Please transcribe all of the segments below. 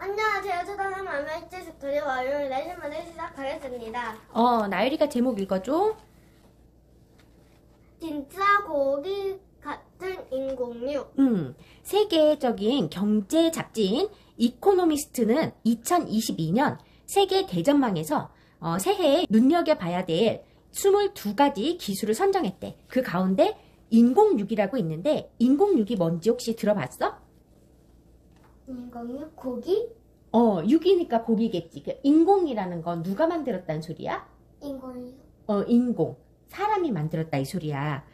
안녕하세요. 초등학생 맘마이트 스토리 월요일 레슨을 시작하겠습니다. 나유리가 제목 읽어줘. 진짜 고기 같은 인공육. 세계적인 경제 잡지인 이코노미스트는 2022년 세계 대전망에서 새해에 눈여겨봐야 될 22가지 기술을 선정했대. 그 가운데 인공육이라고 있는데 인공육이 뭔지 혹시 들어봤어? 인공육 고기? 육이니까 고기겠지. 그 인공이라는 건 누가 만들었다는 소리야? 인공육. 인공. 사람이 만들었다 이 소리야.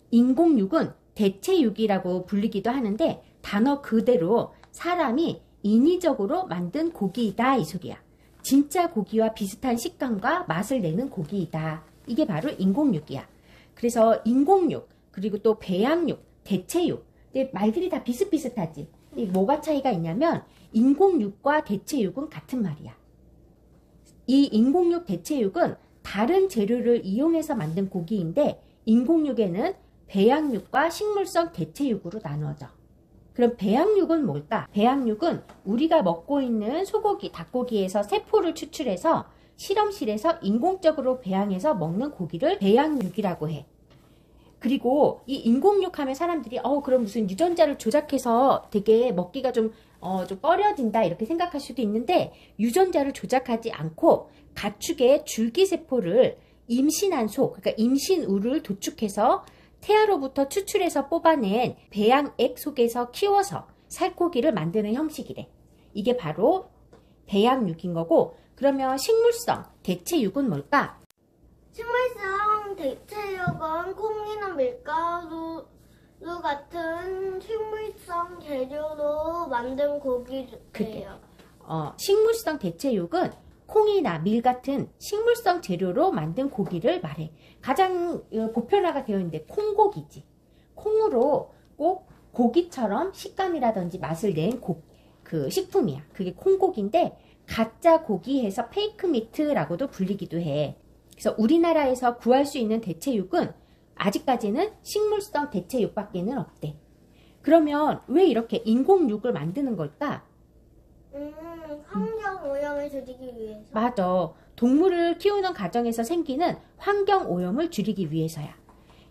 인공육은 대체육이라고 불리기도 하는데 단어 그대로 사람이 인위적으로 만든 고기이다 이 소리야. 진짜 고기와 비슷한 식감과 맛을 내는 고기이다. 이게 바로 인공육이야. 그래서 인공육, 그리고 또 배양육, 대체육. 근데 말들이 다 비슷비슷하지. 뭐가 차이가 있냐면 인공육과 대체육은 같은 말이야. 이 인공육, 대체육은 다른 재료를 이용해서 만든 고기인데 인공육에는 배양육과 식물성 대체육으로 나누어져. 그럼 배양육은 뭘까? 배양육은 우리가 먹고 있는 소고기, 닭고기에서 세포를 추출해서 실험실에서 인공적으로 배양해서 먹는 고기를 배양육이라고 해. 그리고 이 인공육 하면 사람들이 그럼 무슨 유전자를 조작해서 되게 먹기가 좀 꺼려진다 이렇게 생각할 수도 있는데 유전자를 조작하지 않고 가축의 줄기세포를 임신한 그러니까 임신우를 도축해서 태아로부터 추출해서 뽑아낸 배양액 속에서 키워서 살코기를 만드는 형식이래. 이게 바로 배양육인 거고, 그러면 식물성 대체육은 뭘까? 식물성 대체육은 콩이나 밀가루 같은 식물성 재료로 만든 고기예요. 식물성 대체육은 콩이나 밀 같은 식물성 재료로 만든 고기를 말해. 가장 보편화가 되어 있는데 콩고기지. 콩으로 꼭 고기처럼 식감이라든지 맛을 낸 그 식품이야. 그게 콩고기인데 가짜 고기해서 페이크 미트라고도 불리기도 해. 그래서 우리나라에서 구할 수 있는 대체육은 아직까지는 식물성 대체육밖에는 없대. 그러면 왜 이렇게 인공육을 만드는 걸까? 환경 오염을 줄이기 위해서. 맞아. 동물을 키우는 과정에서 생기는 환경 오염을 줄이기 위해서야.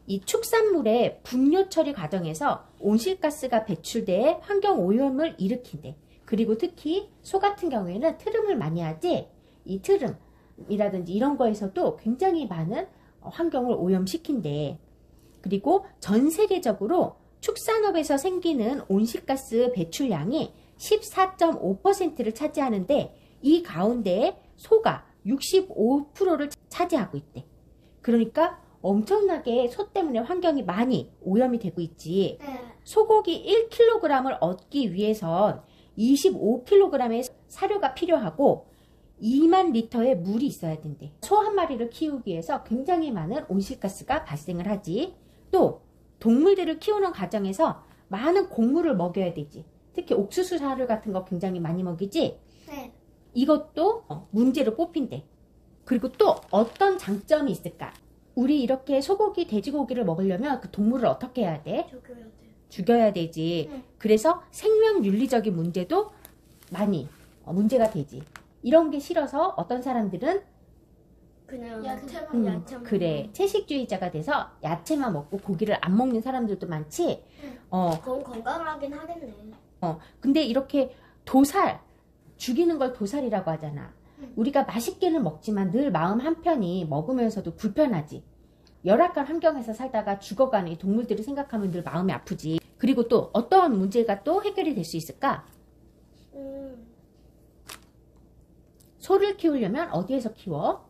이 축산물의 분뇨 처리 과정에서 온실가스가 배출돼 환경 오염을 일으킨대. 그리고 특히 소 같은 경우에는 트름을 많이 하지. 이 트름이라든지 이런 거에서도 굉장히 많은 환경을 오염시킨대. 그리고 전 세계적으로 축산업에서 생기는 온실가스 배출량이 14.5%를 차지하는데 이 가운데 소가 65%를 차지하고 있대. 그러니까 엄청나게 소 때문에 환경이 많이 오염이 되고 있지. 네. 소고기 1kg을 얻기 위해선 25kg의 사료가 필요하고 2만 리터의 물이 있어야 된대. 소 한 마리를 키우기 위해서 굉장히 많은 온실가스가 발생을 하지. 또 동물들을 키우는 과정에서 많은 곡물을 먹여야 되지. 특히 옥수수 사료 같은 거 굉장히 많이 먹이지. 네. 이것도 문제로 뽑힌대. 그리고 또 어떤 장점이 있을까? 우리 이렇게 소고기, 돼지고기를 먹으려면 그 동물을 어떻게 해야 돼? 죽여야 돼. 죽여야 되지. 그래서 생명윤리적인 문제도 많이 문제가 되지. 이런 게 싫어서 어떤 사람들은 그냥 야채만 그래, 채식주의자가 돼서 야채만 먹고 고기를 안 먹는 사람들도 많지. 그건 건강하긴 하겠네. 근데 이렇게 죽이는 걸 도살이라고 하잖아. 우리가 맛있게는 먹지만 늘 마음 한편이 먹으면서도 불편하지. 열악한 환경에서 살다가 죽어가는 이 동물들을 생각하면 늘 마음이 아프지. 그리고 또 어떠한 문제가 또 해결이 될 수 있을까? 소를 키우려면 어디에서 키워?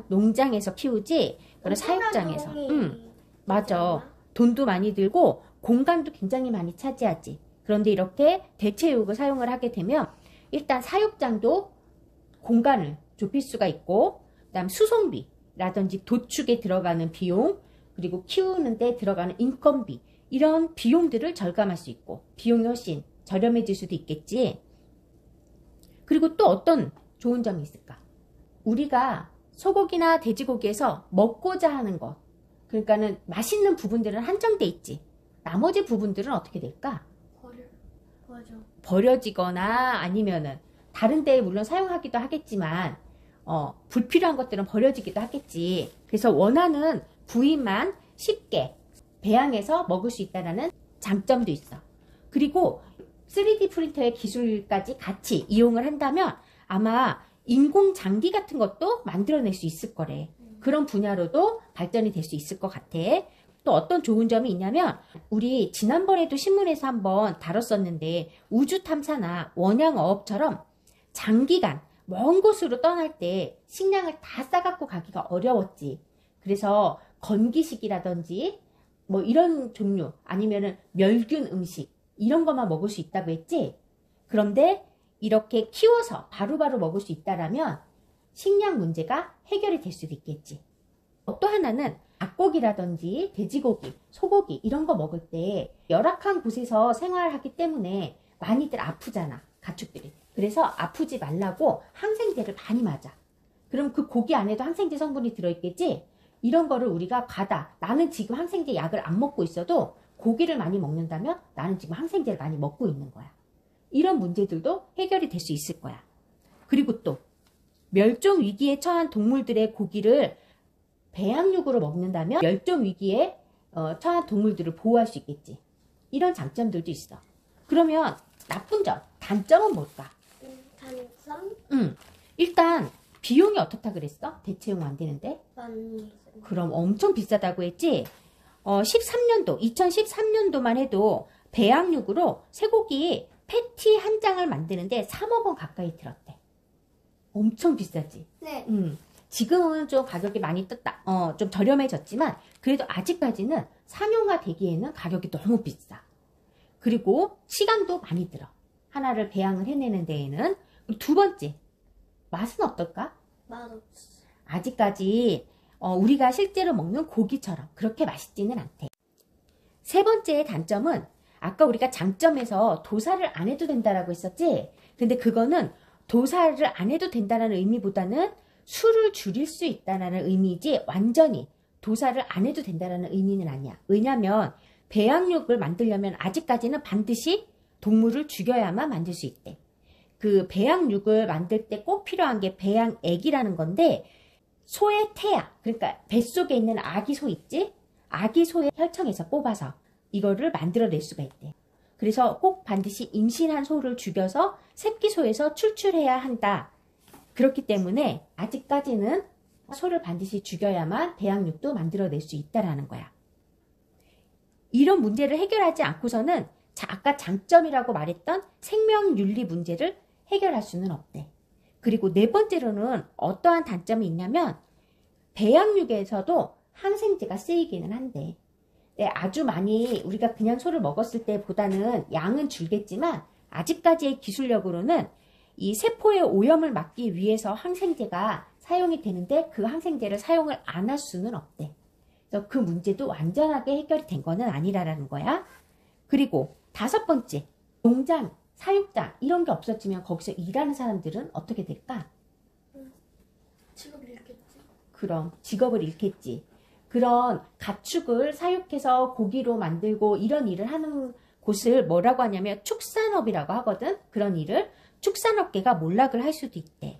농장에서 키우지. 그리고 사육장에서. 맞아. 돈도 많이 들고 공간도 굉장히 많이 차지하지. 그런데 이렇게 대체육을 사용을 하게 되면 일단 사육장도 공간을 좁힐 수가 있고, 그다음 수송비라든지 도축에 들어가는 비용, 그리고 키우는데 들어가는 인건비, 이런 비용들을 절감할 수 있고 비용이 훨씬 저렴해질 수도 있겠지. 그리고 또 어떤 좋은 점이 있을까? 우리가 소고기나 돼지고기에서 먹고자 하는 것, 그러니까는 맛있는 부분들은 한정돼 있지. 나머지 부분들은 어떻게 될까? 맞아. 버려지거나 아니면은 다른 데에 물론 사용하기도 하겠지만 불필요한 것들은 버려지기도 하겠지. 그래서 원하는 부위만 쉽게 배양해서 먹을 수 있다는 장점도 있어. 그리고 3D 프린터의 기술까지 같이 이용을 한다면 아마 인공 장기 같은 것도 만들어낼 수 있을 거래. 그런 분야로도 발전이 될 수 있을 것 같아. 또 어떤 좋은 점이 있냐면 우리 지난번에도 신문에서 한번 다뤘었는데 우주 탐사나 원양어업처럼 장기간 먼 곳으로 떠날 때 식량을 다 싸갖고 가기가 어려웠지. 그래서 건기식이라든지 뭐 이런 종류 아니면은 멸균 음식 이런 것만 먹을 수 있다고 했지. 그런데 이렇게 키워서 바로바로 먹을 수 있다라면 식량 문제가 해결이 될 수도 있겠지. 또 하나는 닭고기라든지 돼지고기, 소고기 이런 거 먹을 때 열악한 곳에서 생활하기 때문에 많이들 아프잖아, 가축들이. 그래서 아프지 말라고 항생제를 많이 맞아. 그럼 그 고기 안에도 항생제 성분이 들어있겠지? 이런 거를 우리가 나는 지금 항생제 약을 안 먹고 있어도 고기를 많이 먹는다면 나는 지금 항생제를 많이 먹고 있는 거야. 이런 문제들도 해결이 될 수 있을 거야. 그리고 또 멸종 위기에 처한 동물들의 고기를 배양육으로 먹는다면 멸종 위기에 처한 동물들을 보호할 수 있겠지. 이런 장점들도 있어. 그러면 나쁜 점, 단점은 뭘까? 단점? 일단 비용이 어떻다 그랬어? 대체용 만드는데? 많이. 그럼 엄청 비싸다고 했지? 2013년도만 해도 배양육으로 쇠고기 패티 한 장을 만드는데 3억 원 가까이 들었대. 엄청 비싸지? 네. 지금은 좀 가격이 많이 떴다. 좀 저렴해졌지만 그래도 아직까지는 상용화 되기에는 가격이 너무 비싸. 그리고 시간도 많이 들어. 하나를 배양을 해내는 데에는. 두 번째, 맛은 어떨까? 맛없어. 아직까지 우리가 실제로 먹는 고기처럼 그렇게 맛있지는 않대. 세 번째 단점은 아까 우리가 장점에서 도살을 안 해도 된다라고 했었지? 근데 그거는 도살을 안 해도 된다는 의미보다는 수를 줄일 수 있다는 의미이지 완전히 도살을 안 해도 된다는 의미는 아니야. 왜냐면 배양육을 만들려면 아직까지는 반드시 동물을 죽여야만 만들 수 있대. 그 배양육을 만들 때 꼭 필요한 게 배양액이라는 건데 소의 태아, 그러니까 뱃속에 있는 아기 소 있지? 아기 소의 혈청에서 뽑아서 이거를 만들어낼 수가 있대. 그래서 꼭 반드시 임신한 소를 죽여서 새끼 소에서 출출해야 한다. 그렇기 때문에 아직까지는 소를 반드시 죽여야만 배양육도 만들어낼 수 있다라는 거야. 이런 문제를 해결하지 않고서는 아까 장점이라고 말했던 생명윤리 문제를 해결할 수는 없대. 그리고 네 번째로는 어떠한 단점이 있냐면 배양육에서도 항생제가 쓰이기는 한데 아주 많이 우리가 그냥 소를 먹었을 때보다는 양은 줄겠지만 아직까지의 기술력으로는 이 세포의 오염을 막기 위해서 항생제가 사용이 되는데 그 항생제를 사용을 안 할 수는 없대. 그래서 그 문제도 완전하게 해결이 된 거는 아니라는 거야. 그리고 다섯 번째, 농장, 사육장 이런 게 없어지면 거기서 일하는 사람들은 어떻게 될까? 직업을 잃겠지. 그럼 직업을 잃겠지. 그런 가축을 사육해서 고기로 만들고 이런 일을 하는 곳을 뭐라고 하냐면 축산업이라고 하거든. 그런 일을 축산업계가 몰락을 할 수도 있대.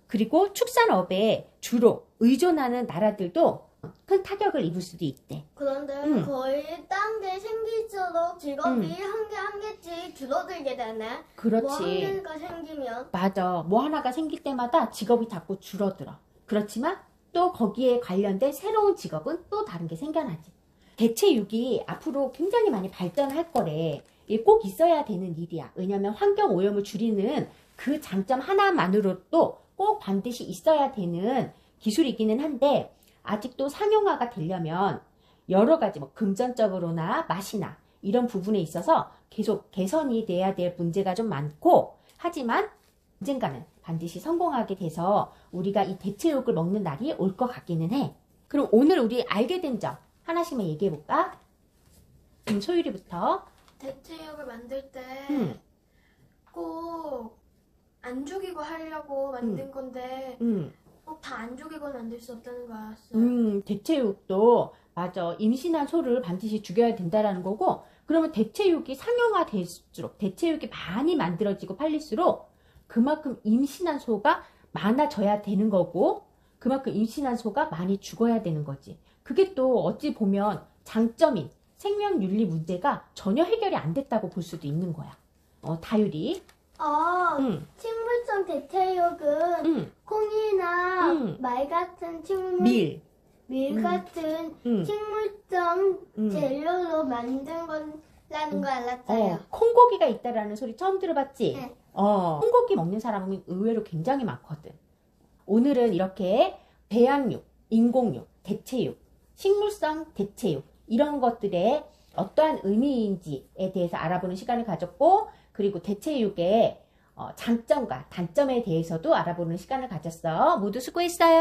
그리고 축산업에 주로 의존하는 나라들도 큰 타격을 입을 수도 있대. 그런데 거의 딴 게 생길수록 직업이 한 개 한 개씩 줄어들게 되네. 그렇지. 뭐 한 개가 생기면. 맞아. 뭐 하나가 생길 때마다 직업이 자꾸 줄어들어. 그렇지만 또 거기에 관련된 새로운 직업은 또 다른 게 생겨나지. 대체육이 앞으로 굉장히 많이 발전할 거래. 이게 꼭 있어야 되는 일이야. 왜냐하면 환경 오염을 줄이는 그 장점 하나만으로도 꼭 반드시 있어야 되는 기술이기는 한데 아직도 상용화가 되려면 여러 가지 뭐 금전적으로나 맛이나 이런 부분에 있어서 계속 개선이 돼야 될 문제가 좀 많고 하지만 언젠가는 반드시 성공하게 돼서 우리가 이 대체육을 먹는 날이 올 것 같기는 해. 그럼 오늘 우리 알게 된 점 하나씩만 얘기해 볼까? 소율이부터. 대체육을 만들 때 꼭 안 죽이고 하려고 만든 건데 꼭 다 안 죽이고 만들 수 없다는 거 알았어요. 대체육도 맞아. 임신한 소를 반드시 죽여야 된다라는 거고 그러면 대체육이 상용화될수록, 대체육이 많이 만들어지고 팔릴수록 그만큼 임신한 소가 많아져야 되는 거고, 그만큼 임신한 소가 많이 죽어야 되는 거지. 그게 또 어찌 보면 장점인 생명윤리 문제가 전혀 해결이 안 됐다고 볼 수도 있는 거야. 다율이. 식물성 대체육은 콩이나 말 같은 밀 같은 식물성 재료로 만든 거라는 거 알았어요. 콩고기가 있다라는 소리 처음 들어봤지? 네. 콩고기 먹는 사람은 의외로 굉장히 많거든. 오늘은 이렇게 배양육, 인공육, 대체육, 식물성 대체육 이런 것들의 어떠한 의미인지에 대해서 알아보는 시간을 가졌고, 그리고 대체육의 장점과 단점에 대해서도 알아보는 시간을 가졌어. 모두 수고했어요.